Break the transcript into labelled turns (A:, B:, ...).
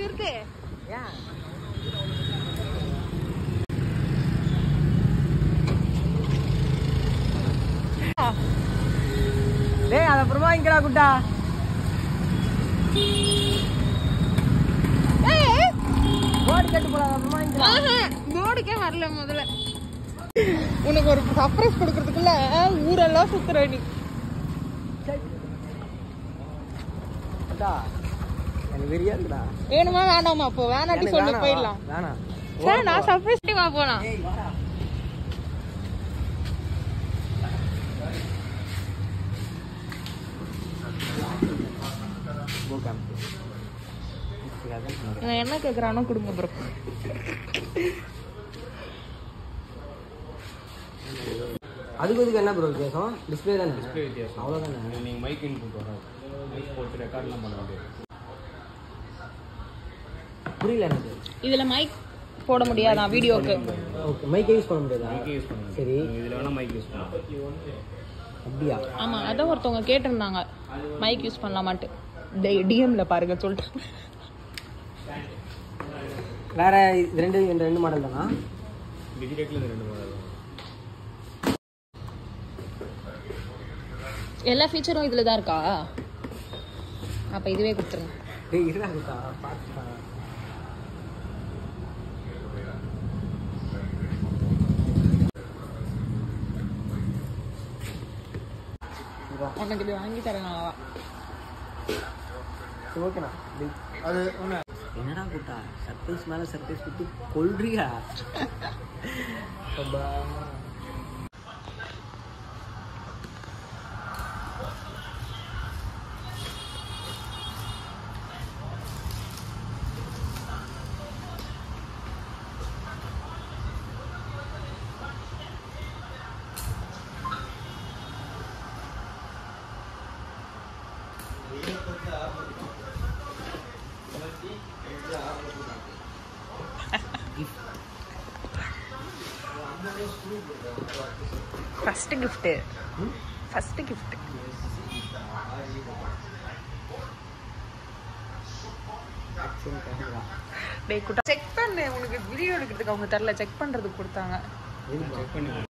A: நிறுத்து.
B: டேய் அத அப்புறமா இங்கடா குட்டா. போர்டு கட்டு போலாம் அப்புறமா இங்கடா.
A: போர்டுக்கே வரல முதல்ல. உனக்கு ஒரு சர்ப்ரைஸ் கொடுக்கறதுக்குள்ள ஊரெல்லாம் சுத்துற நீ.
B: எனக்கு வெறியா இருக்குடா.
A: வேணுமா வேண்டாமா? அப்போ வேணாட்டி சொல்லி போயிடலாம்.
B: வேணாம்.
A: சரி நான் சர்ப்ரைஸ் வா போலாம். நான் என்ன கேக்குறானோ கொடுங்க ப்ரோ.
B: அதுக்கு என்ன ப்ரோ வித்தியாசம்? டிஸ்பிளே தானே. டிஸ்பிளே வித்தியாசம் அவ்வளோதானே.
C: நீங்கள் மைக் இன்புட் வராது. மைக் போட்டு ரெக்கார்ட்லாம் பண்ண முடியாது.
B: புரியல எனக்கு.
A: இதுல மைக் போட முடியாதா வீடியோக்கு?
B: ஓகே மைக்கே யூஸ் பண்ண முடியாதா?
C: மைக்கே யூஸ் பண்ண.
B: சரி
C: இதில் வேணால் மைக் யூஸ் பண்ணலாம்.
B: அப்படியா?
A: ஆமா அதான் ஒருத்தவங்க கேட்டிருந்தாங்க மைக் யூஸ் பண்ணலாமான்ட்டு. டிஎம்ல பாருங்க சொல்லிட்டு.
B: வேற ரெண்டு மாடல் தானா?
C: டிஜிடெக்ல இந்த 2 மாடல்.
A: எல்லா ஃபீச்சரும் இதுல தான் இருக்கா? அப்ப இதுவே கொடுத்துருங்க.
B: டேய் இருடா குட்டா பாத்துடா.
A: உனக்கு இது வாங்கி தரேன்.
B: ஓகேண்ணா. அது என்னடா குட்டா சர்ப்ரைஸ் மேல சர்ப்ரைஸ் கொடுத்து கொல்றியா?
A: First gift. செக் பண்ணு. உனக்கு வீடியோ எடுக்கிறதுக்கு அவங்க தரல, செக் பண்றதுக்கு கொடுத்தாங்க.
C: செக் பண்ணி